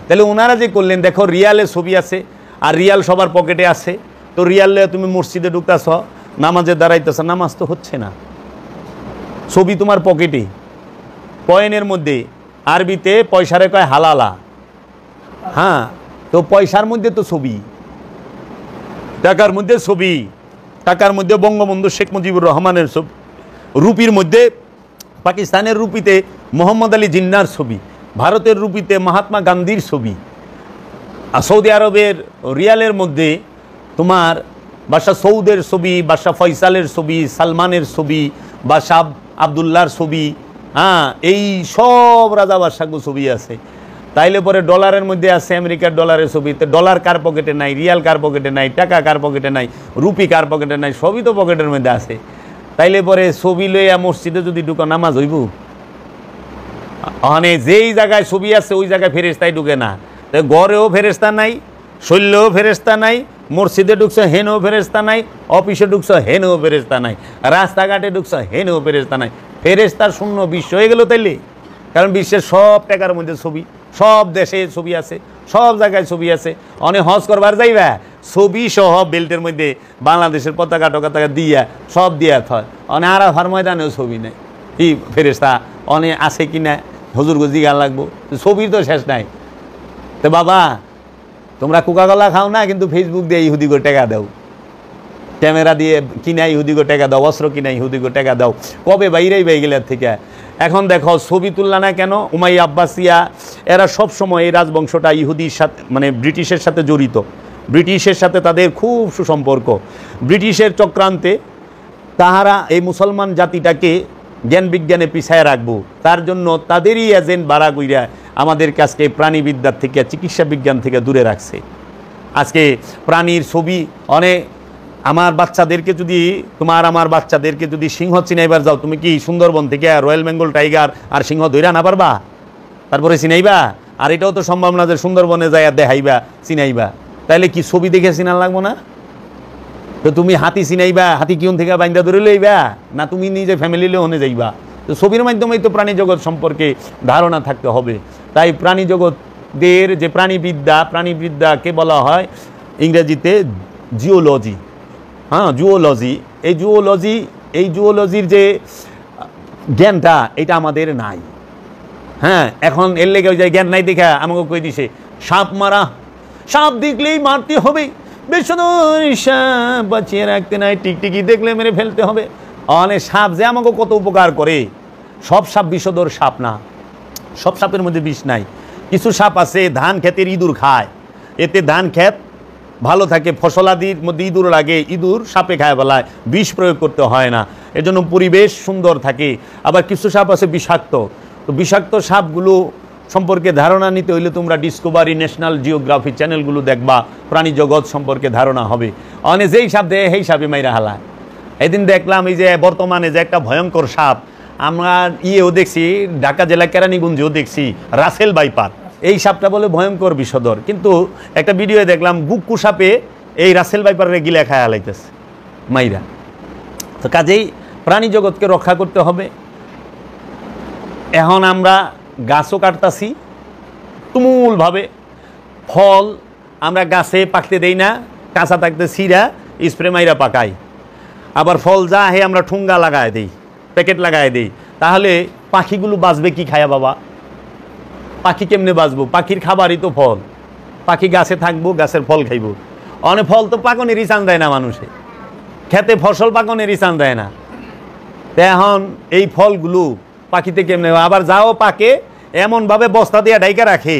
তাহলে ওনারা যে করলেন, দেখো রিয়ালে ছবি আছে, আর রিয়াল সবার পকেটে আছে। তো রিয়ালে তুমি মসজিদে ঢুকতেছ, নামাজে দাঁড়াইতেছ, নামাজ তো হচ্ছে না, ছবি তোমার পকেটে। কয়েনের মধ্যে আরবিতে পয়সারে কয় হালালা। হ্যাঁ, তো পয়সার মধ্যে তো ছবি, টাকার মধ্যে ছবি, টাকার মধ্যে বঙ্গবন্ধু শেখ মুজিবুর রহমানের ছবি, রুপির মধ্যে পাকিস্তানের রুপিতে মোহাম্মদ আলী জিন্নার ছবি, ভারতের রুপিতে মহাত্মা গান্ধীর ছবি। আর সৌদি আরবের রিয়ালের মধ্যে তোমার বাদশাহ সৌদের ছবি, বাদশাহ ফয়সালের ছবি, সালমানের ছবি, বাদশাহ আবদুল্লাহর ছবি। হ্যাঁ, এই সব রাজা বাদশাহর ছবি আছে। তাইলে পরে ডলারের মধ্যে আছে আমেরিকার ডলারের ছবি। তো ডলার কার পকেটে নাই, রিয়াল কার পকেটে নাই, টাকা কার পকেটে নাই, রুপি কার পকেটে নাই, সবই তো পকেটের মধ্যে আছে। তাইলে পরে ছবি লইয়া মসজিদে যদি ঢুকো, নামাজ হইব? মানে যেই জায়গায় ছবি আছে ওই জায়গায় ফেরেশতাই ঢুকে না। তো ঘরেও ফেরেশতা নাই, শৈলেও ফেরেশতা নাই, মসজিদে ঢুকছো হেনেও ফেরেশতা নাই, অফিসে ঢুকছো হেনেও ফেরেশতা নাই, রাস্তাঘাটে ঢুকছো হেনেও ফেরেশতা নাই। ফেরেশতার শূন্য বিশ্ব হয়ে গেল তাইলে। কারণ বিশ্বের সব টাকার মধ্যে ছবি, সব দেশে ছবি আছে, সব জায়গায় ছবি আছে। অনেক হজ করবার যাইবা, ছবি সহ বেল্টের মধ্যে বাংলাদেশের পতাকা টকাতাকা দিয়া সব দিয়া থয়। অনেক আরাফার ময়দানেও ছবি নেই। কি ফেরেশতা অনেক আছে কি না হুজুর গজি গান লাগবো, ছবির তো শেষ নাই। তো বাবা, তোমরা কোকাকোলা খাও না, কিন্তু ফেসবুক দিয়ে ইহুদি করে টাকা দাও, ক্যামেরা দিয়ে কিনা ইহুদি করে টাকা দাও, অস্ত্র কিনা ইহুদি করে টাকা দাও। কবে বাইরেই বাই গেলে থেকে। এখন দেখো ছবি তুললা না কেন? উমাইয়া আব্বাসিয়া এরা সব সময়, এই রাজবংশটা ইহুদির সাথে মানে ব্রিটিশের সাথে জড়িত। ব্রিটিশের সাথে তাদের খুব সুসম্পর্ক। ব্রিটিশের চক্রান্তে তাহারা এই মুসলমান জাতিটাকে জ্ঞান বিজ্ঞানে পিছায় রাখবো, তার জন্য তাদেরই এজেন্ট বাড়া কইরা আমাদের কাছকে প্রাণীবিদ্যার থেকে, চিকিৎসা বিজ্ঞান থেকে দূরে রাখছে। আজকে প্রাণীর ছবি অনেক, আমার বাচ্চাদেরকে যদি, আমার বাচ্চাদেরকে যদি সিংহ চিনাইবার যাও, তুমি কি সুন্দরবন থেকে রয়্যাল বেঙ্গল টাইগার আর সিংহ ধইরা না পারবা? তারপরে চিনাইবা? আর এটাও তো সম্ভব না যে সুন্দরবনে যাইয়া দেখাইবা চিনাইবা। তাইলে কি ছবি দেখে চিনার লাগবো না? তো তুমি হাতি চিনাইবা, হাতি কিউন থেকে বাইন্দা ধরে লইবা, না তুমি নিজে ফ্যামিলি লোনে যাইবা? তো ছবির মাধ্যমেই তো প্রাণী জগৎ সম্পর্কে ধারণা থাকতে হবে। তাই প্রাণী জগতের যে প্রাণীবিদ্যাকে বলা হয় ইংরেজিতে জিওলজি। হ্যাঁ, জুওলজি। এই জুওলজির যে জ্ঞানটা, এটা আমাদের নাই। হ্যাঁ, এখন এর লেগে ওই যে জ্ঞান নাই দেখা আমাকে কই দিছে সাপ মারা, সাপ দেখলেই মারতে হবে, বিষধর সাপ বাঁচিয়ে রাখতে নাই, টিকটিকি দেখলে মেরে ফেলতে হবে। অনেক সাপ যে আমাকে কত উপকার করে, সব সাপ বিষধর সাপ না, সব সাপের মধ্যে বিষ নাই। কিছু সাপ আছে ধান ক্ষেতের ইঁদুর খায়, এতে ধান ক্ষেত ভালো থাকে, ফসলাদির মধ্যে ইঁদুর লাগে, ইঁদুর সাপে খায় বলায়, বিষ প্রয়োগ করতে হয় না, এজন্য পরিবেশ সুন্দর থাকে। আবার কিছু সাপ আছে বিষাক্ত। তো বিষাক্ত সাপগুলো সম্পর্কে ধারণা নিতে হইলে তোমরা ডিসকভারি, ন্যাশনাল জিওগ্রাফি চ্যানেলগুলো দেখবা, প্রাণী জগৎ সম্পর্কে ধারণা হবে। অনেক যেই সাপ দেয় সেই সাপে মাইরা হালায়। এদিন দেখলাম এই যে বর্তমানে যে একটা ভয়ঙ্কর সাপ, আমরা ইয়েও দেখছি, ঢাকা জেলা কেরানীগঞ্জেও দেখছি, রাসেল ভাইপার। এই সাপটা বলে ভয়ঙ্কর বিষধর, কিন্তু একটা ভিডিও দেখলাম গুক্কু সাপে এই রাসেল ভাইপারের গিলা খায় হালাইতেছে মাইরা। তো কাজেই প্রাণী জগৎকে রক্ষা করতে হবে। এখন আমরা গাছও কাটতাছি তুমুলভাবে, ফল আমরা গাছে পাকতে দেই না, কাঁচা থাকতে ছিঁড়া স্প্রে মাইরা পাকাই। আবার ফল যা হে আমরা ঠুঙ্গা লাগায় দিই, প্যাকেট লাগায় দিই, তাহলে পাখিগুলো বাঁচবে কি খায়া বাবা? পাখি কেমনে বাঁচবো? পাখির খাবারই তো ফল। পাখি গাছে থাকবো, গাছের ফল খাইব। অনেক ফল তো পাকনেরই চান দেয় না মানুষে, খেতে ফসল পাকনেরই চান দেয় না। তো এখন এই ফলগুলো পাখিতে কেমনে? আবার যাও পাকে এমনভাবে বস্তা দিয়ে ডাইকা রাখে,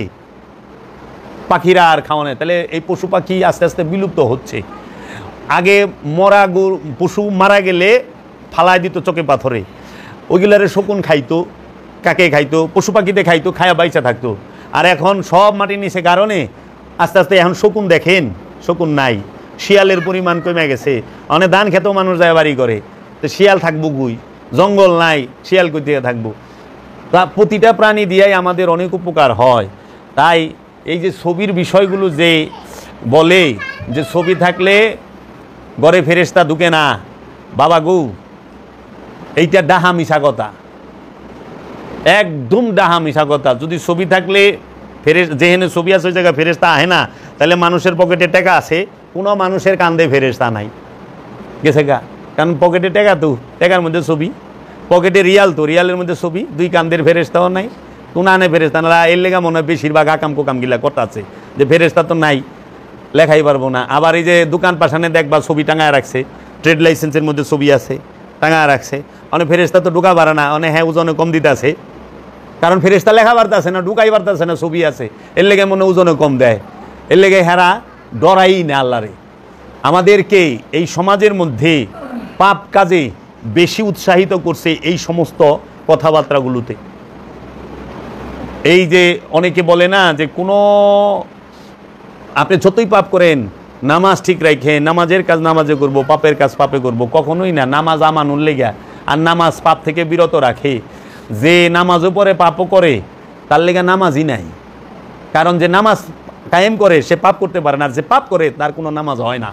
পাখিরা আর খাওয়া নেই। তাহলে এই পশু পাখি আস্তে আস্তে বিলুপ্ত হচ্ছে। আগে মরা পশু মারা গেলে ফালায় দিত চোখে পাথরে, ওইগুলারে শকুন খাইতো, কাকে খাইতো, পশু পাখিতে খাইতো, খায়া বাইচা থাকতো। আর এখন সব মাটির নিচে কারণে আস্তে আস্তে এখন শকুন দেখেন, শকুন নাই, শিয়ালের পরিমাণ কমে গেছে। অনেক ধান খেতেও মানুষ যায় বাড়ি করে, তো শিয়াল থাকবো গুই, জঙ্গল নাই, শিয়াল কই থেকে থাকবো? তা প্রতিটা প্রাণী দিয়াই আমাদের অনেক উপকার হয়। তাই এই যে ছবির বিষয়গুলো যে বলে যে ছবি থাকলে ঘরে ফেরেশতা ঢুকে না, বাবা গু, এইটা ডাহা মিশা কথা, একদম ডাহা মিশা কথা। যদি ছবি থাকলে যেখানে ছবি আছে ওই জায়গায় ফেরেশতা আহে না, তাহলে মানুষের পকেটে টাকা আছে, কোনো মানুষের কান্দে ফেরেশতা নাই, গেছে গা। কারণ পকেটে টাকা তো, টাকার মধ্যে ছবি, পকেটে রিয়াল তো, রিয়ালের মধ্যে ছবি, দুই কান্দের ফেরেশতাও নাই, কোনো আনে ফেরেশতা না। এর লেগা মনে হয় বেশিরভাগ আকাম কোকাম গিলা কথা আছে যে ফেরেশতা তো নাই, লেখাই পারবো না। আবার এই যে দোকান পাশানে দেখবা ছবি টাঙায় রাখছে, ট্রেড লাইসেন্সের মধ্যে ছবি আছে, টাঙায় রাখছে। অনেক ফেরেশতা তো ঢুকা পারে না, অনেক হ্যাঁ ওজনে কম দিতে আছে, কারণ ফেরেশতা লেখা পারতেছে না, ঢুকাই পারতেছে না, ছবি আছে, এর লেগে মনে ওজনে কম দেয়, এর লেগে হেরা ডরাই না আল্লাহরে। আমাদেরকে এই সমাজের মধ্যে পাপ কাজে বেশি উৎসাহিত করছে এই সমস্ত কথাবার্তাগুলোতে। এই যে অনেকে বলে না যে কোনো আপনি যতই পাপ করেন, নামাজ ঠিক রাখে, নামাজের কাজ নামাজে করব, পাপের কাজ পাপে করব, কখনোই না। নামাজ আমানুল লেগা, আর নামাজ পাপ থেকে বিরত রাখে। যে নামাজও পরে পাপও করে তার লেগা নামাজই নাই, কারণ যে নামাজ কায়েম করে সে পাপ করতে পারে না, আর যে পাপ করে তার কোনো নামাজ হয় না।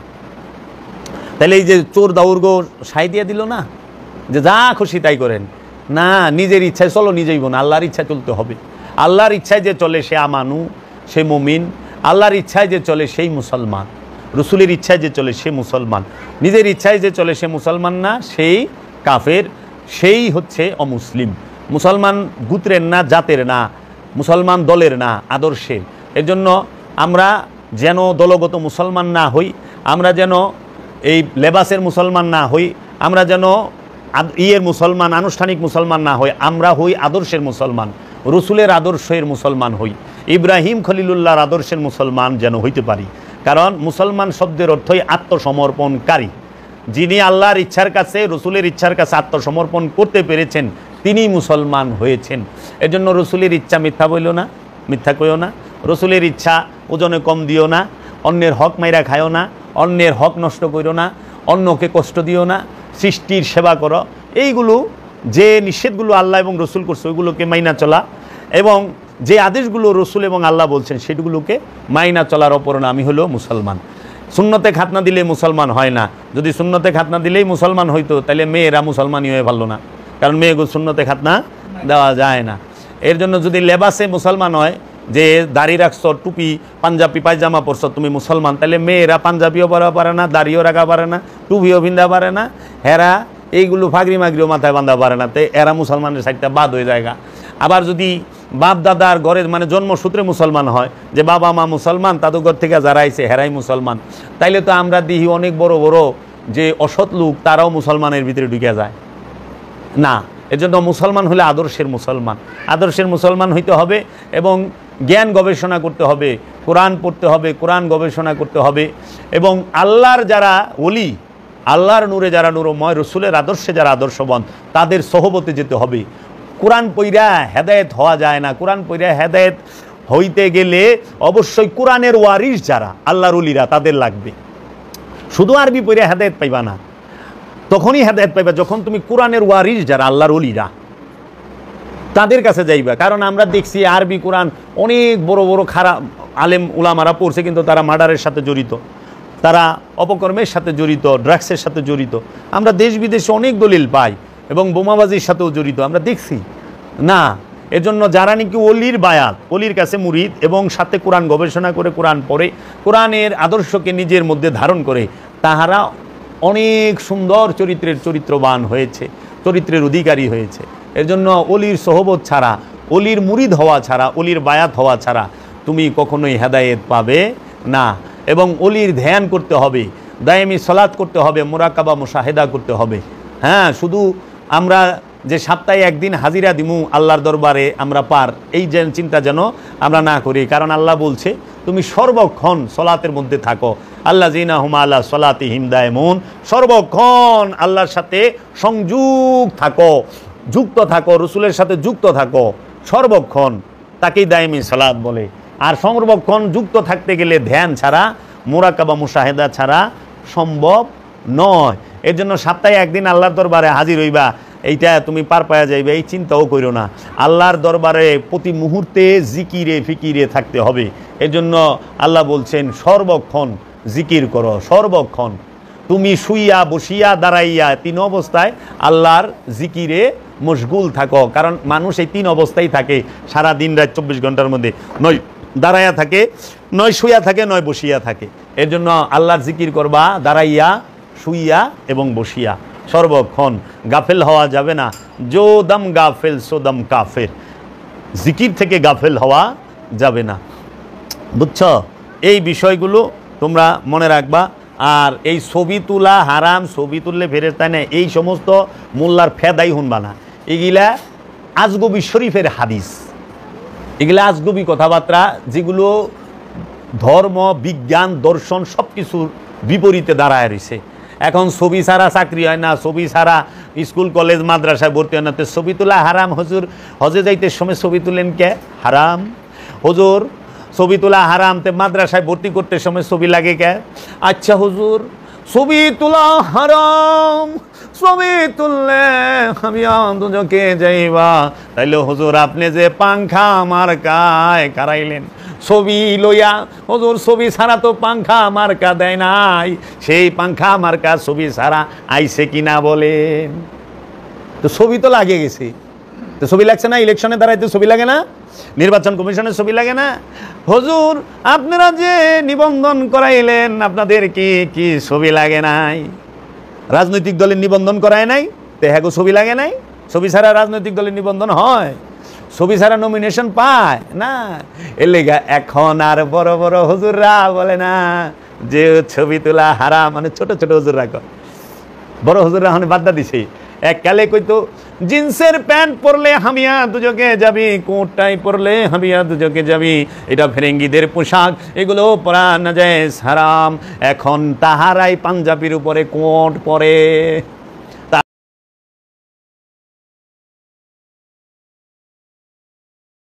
তাহলে এই যে চোর দাউর্গ সাই দিয়ে দিল না, যে যা খুশি তাই করেন, না, নিজের ইচ্ছায় চলো নিজেই বোন, আল্লাহর ইচ্ছায় চলতে হবে। আল্লাহর ইচ্ছায় যে চলে সে আমানু, সে মুমিন। আল্লাহর ইচ্ছায় যে চলে সেই মুসলমান, রসুলের ইচ্ছায় যে চলে সে মুসলমান। নিজের ইচ্ছায় যে চলে সে মুসলমান না, সেই কাফের, সেই হচ্ছে অমুসলিম। মুসলমান গোত্রের না, জাতের না, মুসলমান দলের না, আদর্শের। এর জন্য আমরা যেন দলগত মুসলমান না হই, আমরা যেন এই লেবাসের মুসলমান না হই, আমরা যেন মুসলমান, আনুষ্ঠানিক মুসলমান না হই, আমরা হই আদর্শের মুসলমান, রসুলের আদর্শের মুসলমান হই, ইব্রাহিম খলিলুল্লাহর আদর্শের মুসলমান যেন হইতে পারি। কারণ মুসলমান শব্দের অর্থই আত্মসমর্পণকারী। যিনি আল্লাহর ইচ্ছার কাছে, রসুলের ইচ্ছার কাছে আত্মসমর্পণ করতে পেরেছেন, তিনি মুসলমান হয়েছেন। এজন্য রসুলের ইচ্ছা মিথ্যা বইল না, মিথ্যা কইও না। রসুলের ইচ্ছা ওজনে কম দিও না, অন্যের হক মাইরা খায়ও না, অন্যের হক নষ্ট করো না, অন্যকে কষ্ট দিও না, সৃষ্টির সেবা করো। এইগুলো যে নিষেধগুলো আল্লাহ এবং রসুল করছে ওইগুলোকে মাইনা চলা, এবং যে আদেশগুলো রসুল এবং আল্লাহ বলছেন সেগুলোকে মাইনা চলার অপর নামই হলো মুসলমান। সুন্নতে খাতনা দিলে মুসলমান হয় না। যদি সুন্নতে খাতনা দিলেই মুসলমান হইতো তাহলে মেয়েরা মুসলমানই হয়ে ভালো না, কারণ মেয়েগুলো সুন্নতে খাতনা দেওয়া যায় না। এর জন্য যদি লেবাসে মুসলমান হয়, যে দাড়ি রাখছো, টুপি পাঞ্জাবি পায়জামা পরছো, তুমি মুসলমান, তাহলে মেয়েরা পাঞ্জাবিও পরা পারে না, দাড়িও রাখা পারে না, টুপিও ভিন্দা পারে না, হেরা এইগুলো ফাগরি মাগরিও মাথায় বাঁধা পারে না, তো এরা মুসলমানের সাইডটা বাদ হয়ে যায়। আবার যদি বাপ দাদার ঘরের মানে জন্মসূত্রে মুসলমান হয়, যে বাবা মা মুসলমান, তাদের ঘর থেকে যারা আইছে হেরাই মুসলমান, তাইলে তো আমরা দেখি অনেক বড় বড় যে অসৎ লোক তারাও মুসলমানের ভিতরে ঢুকে যায় না। এজন্য মুসলমান হলে আদর্শের মুসলমান, আদর্শের মুসলমান হইতে হবে, এবং জ্ঞান গবেষণা করতে হবে, কোরআন পড়তে হবে, কোরআন গবেষণা করতে হবে, এবং আল্লাহর যারা ওলি, আল্লাহর নূরে যারা নূরময়, রসুলের আদর্শে যারা আদর্শবান, তাদের সহবতে যেতে হবে। কোরআন পইরা হেদায়েত হওয়া যায় না। কোরআন পইরা হেদায়েত হইতে গেলে অবশ্যই কোরআনের ওয়ারিস যারা আল্লাহর ওলিরা তাদের লাগবে। শুধু আরবি পইরা হেদায়েত পাইবা না, তখনই হেদায়েত পাইবা যখন তুমি কোরআনের ওয়ারিস যারা আল্লাহর ওলিরা তাদের কাছে যাইবা। কারণ আমরা দেখছি আরবি কোরআন অনেক বড় বড় খারাপ আলেম উলামারা পড়ছে, কিন্তু তারা মার্ডারের সাথে জড়িত, তারা অপকর্মের সাথে জড়িত, ড্রাগসের সাথে জড়িত। আমরা দেশ বিদেশে অনেক দলিল পাই, এবং বোমাবাজির সাথেও জড়িত আমরা দেখছি না। এজন্য যারা নাকি অলির বায়াত, অলির কাছে মুরিদ, এবং সাথে কোরআন গবেষণা করে, কোরআন পড়ে, কোরআনের আদর্শকে নিজের মধ্যে ধারণ করে, তাহারা অনেক সুন্দর চরিত্রের চরিত্রবান হয়েছে, চরিত্রের অধিকারী হয়েছে। এর জন্য অলির সোহবত ছাড়া, অলির মুরিদ হওয়া ছাড়া, অলির বায়াত হওয়া ছাড়া তুমি কখনোই হেদায়েত পাবে না। এবং অলির ধ্যান করতে হবে, দায়েমি সালাত করতে হবে, মুরাকাবা মুশাহেদা করতে হবে। হ্যাঁ, শুধু আমরা যে সপ্তাহে একদিন হাজিরা দিমু আল্লাহর দরবারে আমরা পার, এই যে চিন্তা যেন আমরা না করি। কারণ আল্লাহ বলছে তুমি সর্বক্ষণ সলাতের মধ্যে থাকো। আল্লাযীনা হুম আলা সলাতিহিম দায়মুন, সর্বক্ষণ আল্লাহর সাথে সংযুক্ত থাকো, যুক্ত থাকো, রসুলের সাথে যুক্ত থাকো সর্বক্ষণ, তাকেই দায়েমি সালাত বলে। আর সর্বক্ষণ যুক্ত থাকতে গেলে ধ্যান ছাড়া, মুরাকাবা মুশাহেদা ছাড়া সম্ভব নয়। এর জন্য সপ্তাহে একদিন আল্লাহর দরবারে হাজির হইবা, এইটা তুমি পার পাওয়া যাইবে এই চিন্তাও করো না। আল্লাহর দরবারে প্রতি মুহূর্তে জিকিরে ফিকিরে থাকতে হবে। এর জন্য আল্লাহ বলছেন সর্বক্ষণ জিকির করো, সর্বক্ষণ তুমি শুইয়া বসিয়া দাঁড়াইয়া তিন অবস্থায় আল্লাহর জিকিরে মশগুল থাকো। কারণ মানুষ এই তিন অবস্থায় থাকে সারা দিন রাত 24 ঘন্টার মধ্যে, নয় দাঁড়াইয়া থাকে, নয় শুইয়া থাকে, নয় বসিয়া থাকে। এর জন্য আল্লাহর জিকির করবা দাঁড়াইয়া, শুইয়া এবং বসিয়া, সর্বক্ষণ। গাফেল হওয়া যাবে না। জো দম গাফেল সো দম কাফের, জিকির থেকে গাফেল হওয়া যাবে না। বুঝছ? এই বিষয়গুলো তোমরা মনে রাখবা। আর এই ছবি তোলা হারাম, ছবি তুললে ফেরেশতা নেয়, এই সমস্ত মোল্লার ফেদাই শুনবা না। এগুলা আজগবি শরীফের হাদিস, এগুলা আজগবি কথাবার্তা, যেগুলো ধর্ম বিজ্ঞান দর্শন সব কিছুর বিপরীতে দাঁড়ায় রয়েছে। এখন ছবি ছাড়া চাকরি হয় না, ছবি ছাড়া স্কুল কলেজ মাদ্রাসায় ভর্তি হয় না। তো ছবি তোলা হারাম। হুজুর হজে যাইতে সময় ছবি তুলেন কে? হারাম। হুজুর ছবি তোলা হারাম, তে মাদ্রাসায় ভর্তি করতে সময় ছবি লাগে কে? আচ্ছা হুজুর ছবি তোলা হারাম, ছবি তুললে আমি দুজকে যাইবা, তাইলে হুজুর আপনি যে পাংখা মার্কায় কারাইলেন ছবি লইয়া, হুজুর ছবি ছাড়া তো পাংখা মার্কা দেয় নাই, সেই পাংখা মার্কা ছবি ছাড়া আইছে কিনা বলেন? তো ছবি তো লাগে গেছে। তো ছবি লাগছে না? ইলেকশনে দাঁড়াইতে ছবি লাগে না? নির্বাচন কমিশনের ছবি লাগে না? হুজুর আপনারা যে নিবন্ধন করাইলেন আপনাদের কি ছবি লাগে নাই? রাজনৈতিক দলের নিবন্ধন করায় নাই, তো হ্যাঁ ছবি লাগে নাই? ছবি ছাড়া রাজনৈতিক দলের নিবন্ধন হয়? ছবি ছাড়া নমিনেশন পায় না? এর লেগা এখন আর বড় বড় হুজুররা বলে না যে ছবি তোলা হারাম, মানে ছোট ছোট হুজুররা কয়। বড় হুজুররা এখন বাদ্দা দিছে। এক কালে কইতো জিন্সের প্যান্ট পরলে হামিয়া দুজকে যাবি, কোট টাই পরলে হামিয়া দুজকে যাবি, এটা ফেরেঙ্গিদের পোশাক, এগুলো পরা নাজায়েজ হারাম। এখন তাহারাই পাঞ্জাবির উপরে কোট পরে।